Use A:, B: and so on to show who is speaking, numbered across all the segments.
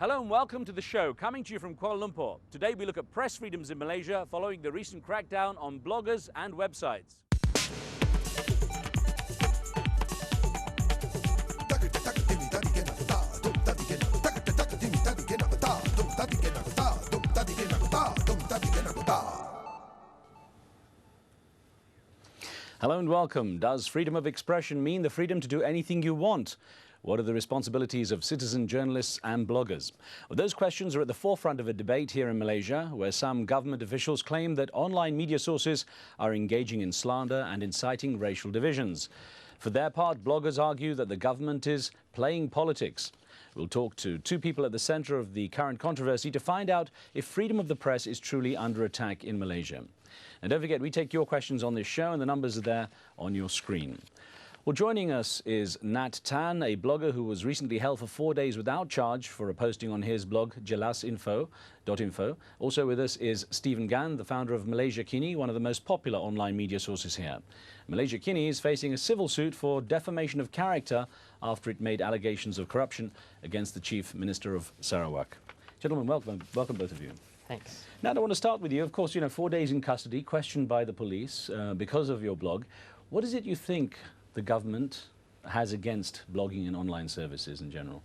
A: Hello and welcome to the show, coming to you from Kuala Lumpur. Today we look at press freedoms in Malaysia following the recent crackdown on bloggers and websites. Hello and welcome. Does freedom of expression mean the freedom to do anything you want? What are the responsibilities of citizen journalists and bloggers? Well, those questions are at the forefront of a debate here in Malaysia, where some government officials claim that online media sources are engaging in slander and inciting racial divisions. For their part, bloggers argue that the government is playing politics. We'll talk to two people at the centre of the current controversy to find out if freedom of the press is truly under attack in Malaysia. And don't forget, we take your questions on this show, and the numbers are there on your screen. Well, joining us is Nat Tan, a blogger who was recently held for 4 days without charge for a posting on his blog, jelasinfo.info. Also with us is Stephen Gan, the founder of Malaysia Kini, one of the most popular online media sources here. Malaysia Kini is facing a civil suit for defamation of character after it made allegations of corruption against the Chief Minister of Sarawak. Gentlemen, welcome both of you.
B: Thanks.
A: Now, I want to start with you. Of course, 4 days in custody, questioned by the police because of your blog. What is it you think the government has against blogging and online services in general?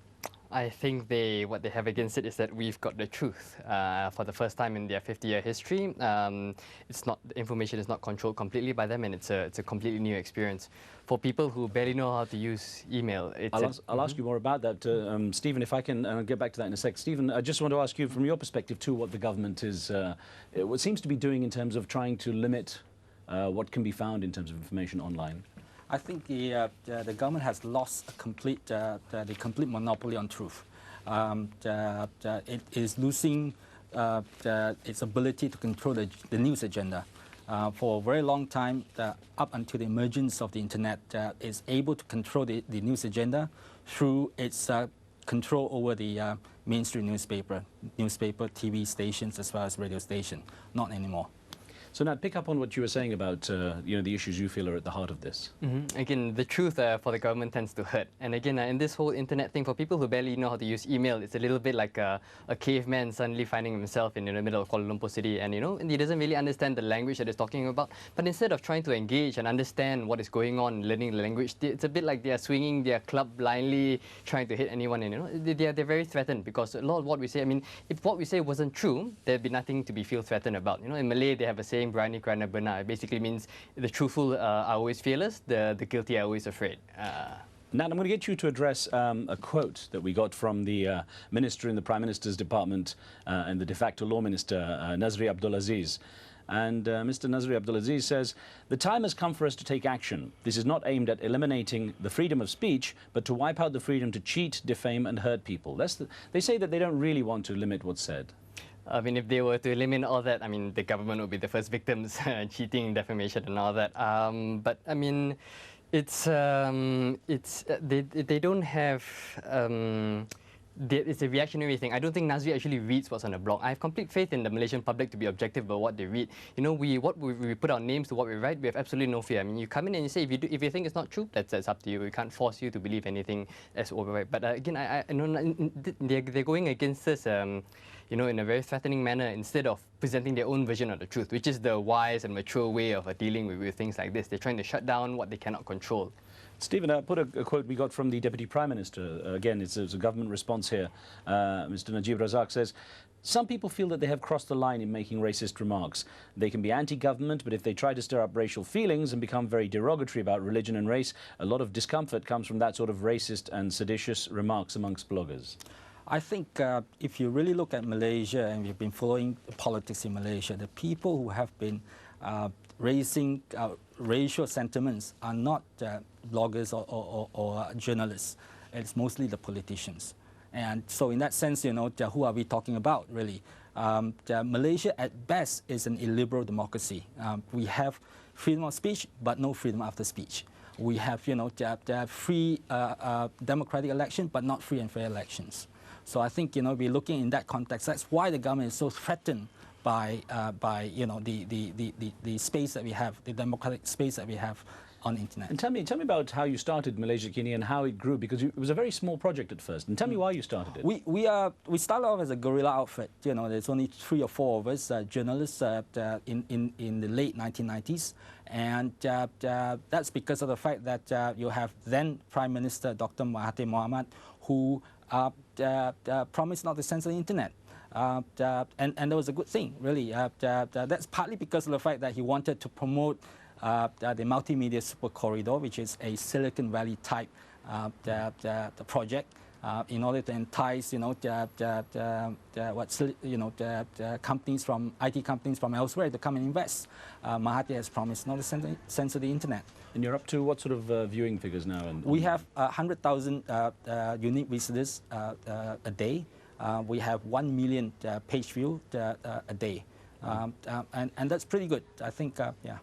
B: I think what they have against it is that we've got the truth. For the first time in their 50-year history, the information is not controlled completely by them, and it's a completely new experience. For people who barely know how to use email,
A: I'll ask you more about that. Stephen, if I can, and I'll get back to that in a sec. Stephen, I just want to ask you from your perspective too what the government is, what seems to be doing in terms of trying to lit what can be found in terms of information online.
C: I think the government has lost the complete monopoly on truth. It is losing its ability to control the news agenda. For a very long time, up until the emergence of the internet, it's able to control the news agenda through its control over the mainstream newspaper, TV stations, as well as radio station. Not anymore.
A: So Nat, pick up on what you were saying about the issues you feel are at the heart of this.
B: Again, the truth for the government tends to hurt. And again, in this whole internet thing, for people who barely know how to use email, it's a little bit like a caveman suddenly finding himself in the middle of Kuala Lumpur City, and and he doesn't really understand the language that he's talking about. But instead of trying to engage and understand what is going on, learning the language, it's a bit like they are swinging their club blindly, trying to hit anyone. And they're very threatened, because a lot of what we say, if what we say wasn't true, there'd be nothing to feel threatened about. In Malay, they have a saying, "Berani kerana benar." It basically means the truthful are always fearless, the guilty are always afraid.
A: Nat, I'm going to get you to address a quote that we got from the Minister in the Prime Minister's Department and the de facto Law Minister, Nazri Abdul Aziz. And Mr. Nazri Abdul Aziz says, "The time has come for us to take action. This is not aimed at eliminating the freedom of speech, but to wipe out the freedom to cheat, defame and hurt people." They say that they don't really want to limit what's said.
B: If they were to eliminate all that, the government would be the first victims, cheating, defamation, and all that. But they don't have. It's a reactionary thing. I don't think Nazri actually reads what's on the blog. I have complete faith in the Malaysian public to be objective about what they read. We put our names to what we write. We have absolutely no fear. You come in and you say, if you think it's not true, that's up to you. We can't force you to believe anything as overwrite. But again, I know they're going against us, in a very threatening manner, instead of presenting their own version of the truth, which is the wise and mature way of dealing with things like this. They're trying to shut down what they cannot control.
A: Stephen, put a quote we got from the Deputy Prime Minister. Again, it's a government response here. Mr. Najib Razak says, "Some people feel that they have crossed the line in making racist remarks. They can be anti-government, but if they try to stir up racial feelings and become very derogatory about religion and race, a lot of discomfort comes from that sort of racist and seditious remarks amongst bloggers."
C: I think if you really look at Malaysia, and we've been following politics in Malaysia, the people who have been raising racial sentiments are not bloggers or journalists. It's mostly the politicians. And so in that sense, who are we talking about, really? Malaysia, at best, is an illiberal democracy. We have freedom of speech, but no freedom after speech. We have, free democratic election, but not free and fair elections. So I think, we're looking in that context. That's why the government is so threatened by the space that we have, the democratic space that we have on the internet.
A: And tell me about how you started Malaysia Kini and how it grew, because it was a very small project at first. And tell me why you started it.
C: We started off as a guerrilla outfit. You know, there's only 3 or 4 of us, journalists, in the late 1990s, and that's because of the fact that you have then Prime Minister Dr. Mahathir Mohamad, who promised not to censor the internet. And that was a good thing, really. That's partly because of the fact that he wanted to promote the multimedia super corridor, which is a Silicon Valley type the project, in order to entice, companies from IT companies from elsewhere to come and invest. Mahathir has promised not to censor the internet.
A: And you're up to what sort of viewing figures now?
C: We have 100,000 unique visitors a day. We have 1 million page views a day, and that's pretty good, I think. Yeah.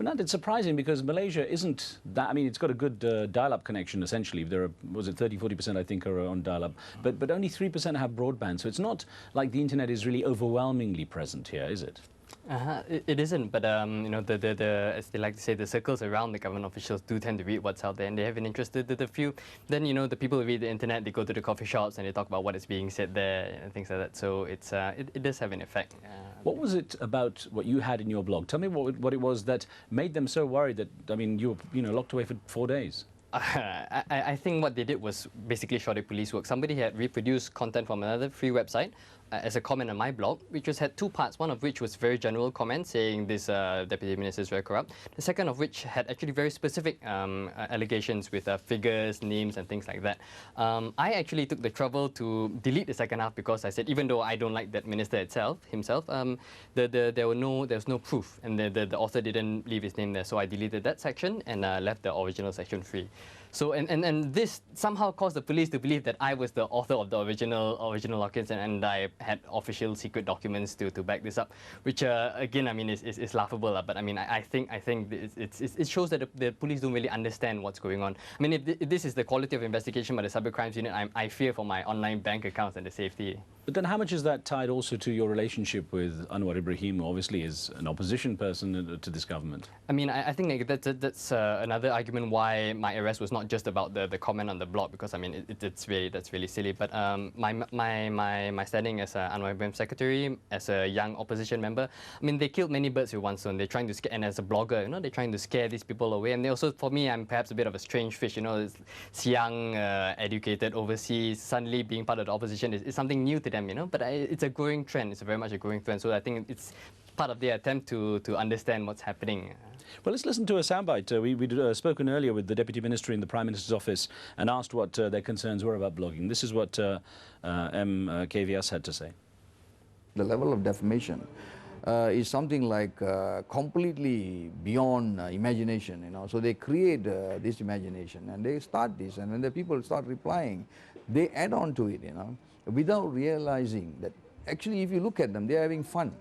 A: But it's surprising because Malaysia isn't that. I mean, it's got a good dial-up connection. essentially. There are, was it 30–40%, I think, are on dial-up, but only 3% have broadband. So it's not like the internet is really overwhelmingly present here, is it?
B: It isn't, but as they like to say, the circles around the government officials do tend to read what's out there, and they have an interest. The few, then the people who read the internet, they go to the coffee shops and they talk about what is being said there and things like that. So it's it does have an effect.
A: What was it about what you had in your blog? Tell me what it was that made them so worried that, I mean, you were locked away for 4 days.
B: I think what they did was basically shorty police work. Somebody had reproduced content from another free website as a comment on my blog, which had 2 parts, one of which was very general comment saying this deputy minister is very corrupt. The second of which had actually very specific allegations with figures, names and things like that. I actually took the trouble to delete the second half because I said, even though I don't like that minister himself, there was no proof, and the author didn't leave his name there. So I deleted that section and left the original section free. So and this somehow caused the police to believe that I was the author of the original documents, and I had official secret documents to back this up, which again, I mean, is laughable. But I mean, I think it shows that the police don't really understand what's going on. I mean, if this is the quality of investigation by the Cyber Crimes Unit, I fear for my online bank accounts and the safety.
A: But then how much is that tied also to your relationship with Anwar Ibrahim, who obviously is an opposition person to this government?
B: I mean, I think that's another argument why my arrest was not just about the comment on the blog, because I mean that's really silly. But my standing as Anwar Ibrahim's secretary, as a young opposition member, I mean, they killed many birds with one stone. They're trying to scare, and as a blogger, they're trying to scare these people away. And they also, for me, I'm perhaps a bit of a strange fish. This young, educated, overseas, suddenly being part of the opposition is something new to them. But it's a growing trend. It's very much a growing trend. So I think it's part of their attempt to understand what's happening.
A: Well, let's listen to a soundbite. We'd spoken earlier with the Deputy Minister in the Prime Minister's office and asked what their concerns were about blogging. This is what KVS had to say.
D: The level of defamation is something like completely beyond imagination, So they create this imagination and they start this, and when the people start replying, they add on to it, without realizing that actually, if you look at them, they're having fun.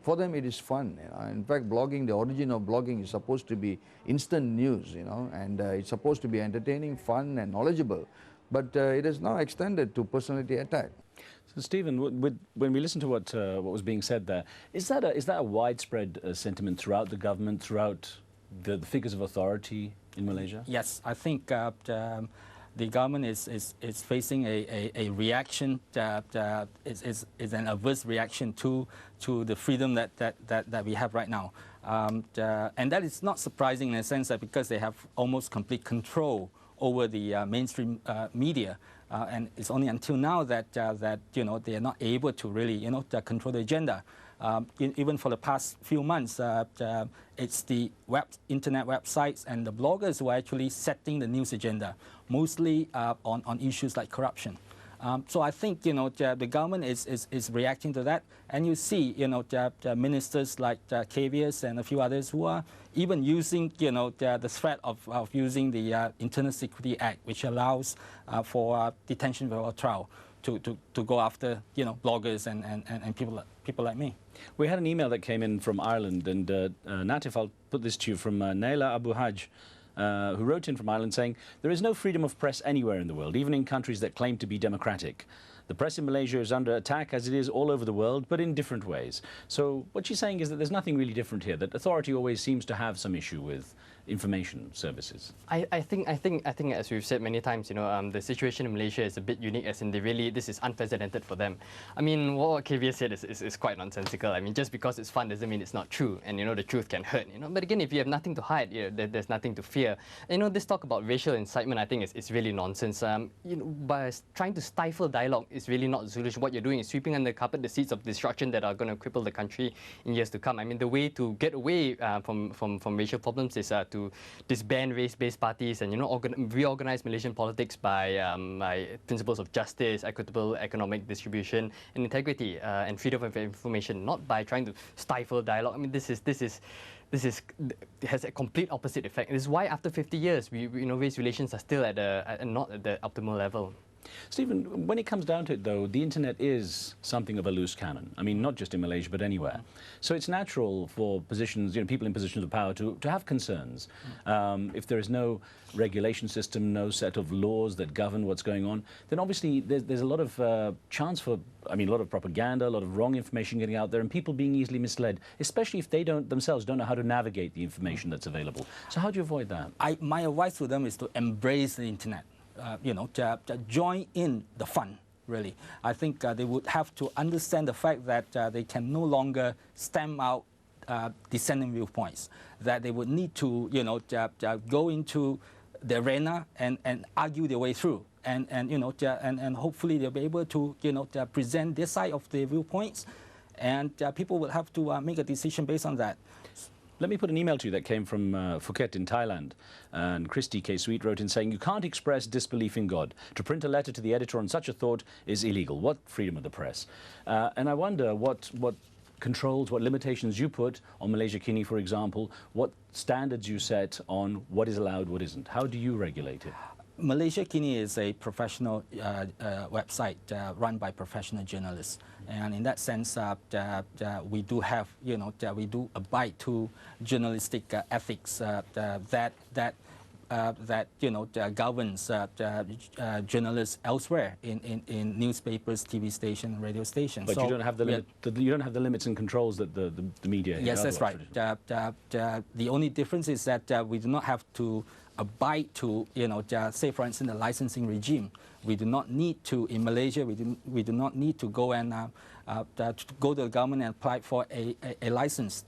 D: For them, it is fun. In fact, blogging, the origin of blogging is supposed to be instant news, and it's supposed to be entertaining, fun, and knowledgeable. But it is now extended to personality attack.
A: So, Stephen, when we listen to what was being said there, is that a widespread sentiment throughout the government, throughout the figures of authority in Malaysia?
C: Yes, I think the government is facing a reaction is an adverse reaction to the freedom that we have right now, and that is not surprising in a sense that because they have almost complete control over the mainstream media, and it's only until now that they are not able to really control the agenda. Even for the past few months, it's the internet websites and the bloggers who are actually setting the news agenda, mostly on issues like corruption. So I think the government is reacting to that, and you see the ministers like KVS and a few others who are even using the threat of using the Internal Security Act, which allows for detention without trial, to go after bloggers and people like me.
A: We had an email that came in from Ireland, and Natif, I'll put this to you, from Naila Abu Hajj, who wrote in from Ireland saying, "There is no freedom of press anywhere in the world, even in countries that claim to be democratic. The press in Malaysia is under attack, as it is all over the world, but in different ways." So what she's saying is that there's nothing really different here, that authority always seems to have some issue with information services?
B: I think as we've said many times, the situation in Malaysia is a bit unique, as in this is unprecedented for them. I mean, what KVS said is quite nonsensical. I mean, just because it's fun doesn't mean it's not true, and the truth can hurt. But again, if you have nothing to hide, there's nothing to fear. This talk about racial incitement, I think is really nonsense. By trying to stifle dialogue is really not the solution. What you're doing is sweeping under the carpet the seeds of destruction that are going to cripple the country in years to come. I mean, the way to get away from racial problems is to disband race-based parties and reorganize Malaysian politics by principles of justice, equitable economic distribution, and integrity and freedom of information, not by trying to stifle dialogue. I mean, this has a complete opposite effect. This is why after 50 years, race relations are still not at the optimal level.
A: Stephen, when it comes down to it, though, the internet is something of a loose cannon. I mean, not just in Malaysia, but anywhere. So it's natural for positions, people in positions of power to have concerns. If there is no regulation system, no set of laws that govern what's going on, then obviously there's a lot of chance for, a lot of propaganda, a lot of wrong information getting out there, and people being easily misled, especially if they themselves don't know how to navigate the information that's available. So how do you avoid that?
C: My advice to them is to embrace the internet. To join in the fun, really. I think they would have to understand the fact that they can no longer stamp out dissenting viewpoints, that they would need to, go into the arena and argue their way through. And hopefully they'll be able to, present their side of the viewpoints, and people will have to make a decision based on that.
A: Let me put an email to you that came from Phuket in Thailand. And Christy K. Sweet wrote in saying, "You can't express disbelief in God. To print a letter to the editor on such a thought is illegal." What freedom of the press? And I wonder what controls, what limitations you put on Malaysia Kini, for example, what standards you set on what is allowed, what isn't. How do you regulate it?
C: Malaysia Kini is a professional website run by professional journalists, and in that sense, we do have, we do abide to journalistic ethics that governs journalists elsewhere in newspapers, TV stations, radio stations.
A: But so you don't have the limit, you don't have the limits and controls that the media.
C: Yes, that's right. The only difference is that we do not have to abide to, say for instance, the licensing regime. We do not need to, in Malaysia, we do not need to go and go to the government and apply for a license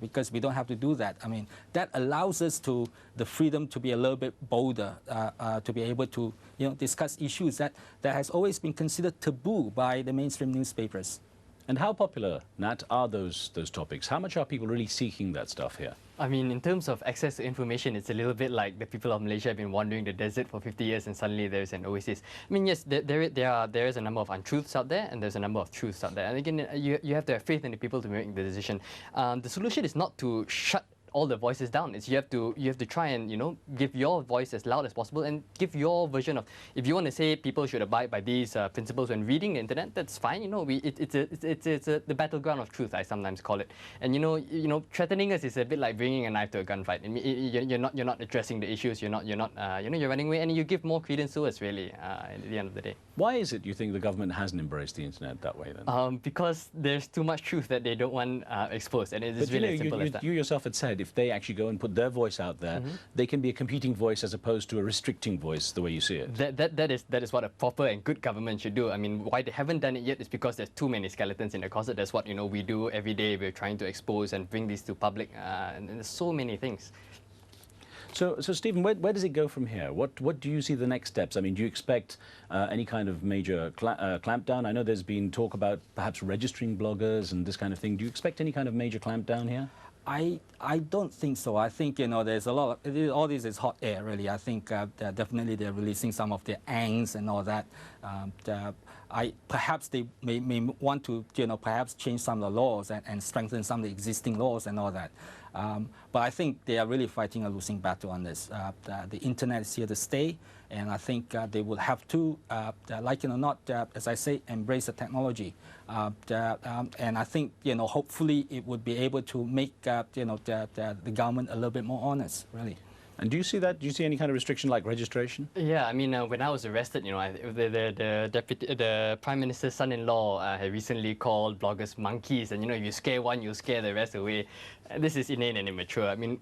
C: because we don't have to do that. I mean, that allows us the freedom to be a little bit bolder, to be able to, discuss issues that has always been considered taboo by the mainstream newspapers.
A: And how popular, Nat, are those topics? How much are people really seeking that stuff here?
B: I mean, in terms of access to information, it's a little bit like the people of Malaysia have been wandering the desert for 50 years and suddenly there's an oasis. I mean, yes, there is a number of untruths out there and there's a number of truths out there. And again, you have to have faith in the people to make the decision. The solution is not to shut all the voices down. It's you have to try and give your voice as loud as possible and give your version of. If you want to say people should abide by these principles when reading the internet, that's fine. It's the battleground of truth, I sometimes call it. And threatening us is a bit like bringing a knife to a gunfight. You're not addressing the issues. You're running away, and you give more credence to us really at the end of the day.
A: Why is it you think the government hasn't embraced the internet that way then?
B: Because there's too much truth that they don't want exposed, and it is really as simple as that.
A: You yourself had said if they actually go and put their voice out there, they can be a competing voice as opposed to a restricting voice, the way you see it.
B: That is what a proper and good government should do. I mean, why they haven't done it yet is because there's too many skeletons in the closet. That's what we do every day. We're trying to expose and bring these to public, and there's so many things.
A: So Stephen, where does it go from here? What do you see the next steps? I mean, do you expect any kind of major clampdown? I know there's been talk about perhaps registering bloggers and this kind of thing. Do you expect any kind of major clampdown here?
C: I don't think so. I think there's a lot of all this is hot air really. I think definitely they're releasing some of their angst and all that. Perhaps they may want to perhaps change some of the laws and strengthen some of the existing laws and all that. But I think they are really fighting a losing battle on this. The internet is here to stay, and I think they will have to, like it or not, as I say, embrace the technology. And I think hopefully it would be able to make the government a little bit more honest, really.
A: And do you see that? Do you see any kind of restriction like registration?
B: Yeah, I mean, when I was arrested, the Prime Minister's son-in-law had recently called bloggers monkeys, and if you scare one, you scare the rest away. This is inane and immature. I mean,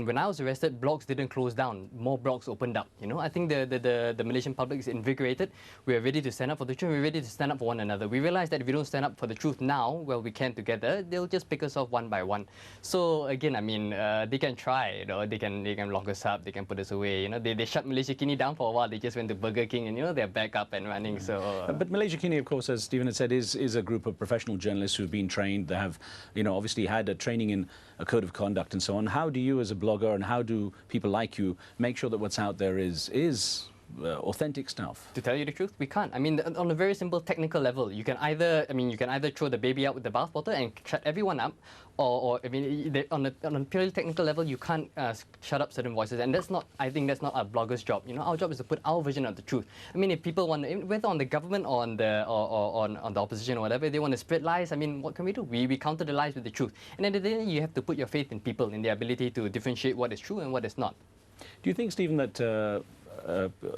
B: when I was arrested, blogs didn't close down. More blogs opened up. I think the Malaysian public is invigorated. We are ready to stand up for the truth. We're ready to stand up for one another. We realize that if we don't stand up for the truth now, well, we can together, they'll just pick us off one by one. So again, I mean, they can try. They can lock us up. They can put us away. They shut Malaysia Kini down for a while. They just went to Burger King, and they're back up and running. So.
A: But Malaysia Kini, of course, as Stephen had said, is a group of professional journalists who've been trained. They have, obviously had a training in a code of conduct and so on. How do you, as a blogger, and how do people like you make sure that what's out there is authentic stuff?
B: To tell you the truth, we can't. I mean, on a very simple technical level, you can either throw the baby out with the bathwater and shut everyone up, or I mean, on a purely technical level, you can't shut up certain voices, and I think that's not our blogger's job. Our job is to put our version of the truth. I mean, if people want, whether on the government or on the opposition or whatever, if they want to spread lies, I mean, what can we do? We counter the lies with the truth. And at the end of the day, you have to put your faith in people, in their ability to differentiate what is true and what is not.
A: Do you think, Stephen, that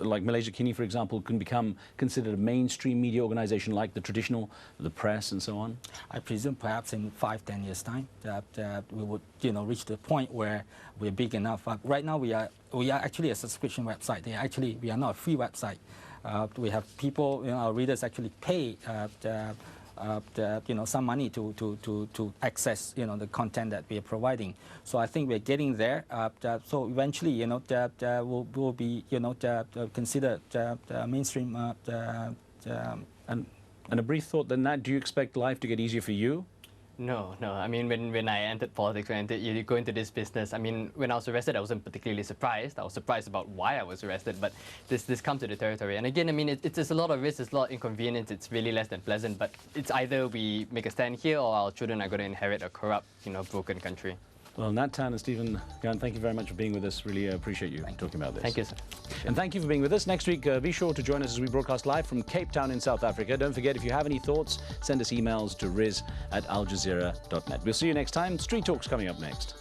A: like Malaysia Kini, for example, can become considered a mainstream media organization like the traditional, the press and so on?
C: I presume perhaps in 5-10 years' time that we would, reach the point where we're big enough. Right now, we are actually a subscription website. We are not a free website. We have people, our readers actually pay some money to access the content that we are providing. So I think we're getting there. So eventually we'll be considered mainstream.
A: And a brief thought then, that do you expect life to get easier for you?
B: No. I mean, when I entered politics, you go into this business, I mean, when I was arrested, I wasn't particularly surprised. I was surprised about why I was arrested, but this comes to the territory. And again, I mean, it's a lot of risk, it's a lot of inconvenience, it's really less than pleasant, but it's either we make a stand here or our children are going to inherit a corrupt, broken country.
A: Well, Nat Tan and Stephen Gan, thank you very much for being with us. Really appreciate you talking about this.
B: Thank you, sir.
A: And thank you for being with us. Next week, be sure to join us as we broadcast live from Cape Town in South Africa. Don't forget, if you have any thoughts, send us emails to riz@aljazeera.net. We'll see you next time. Street Talk's coming up next.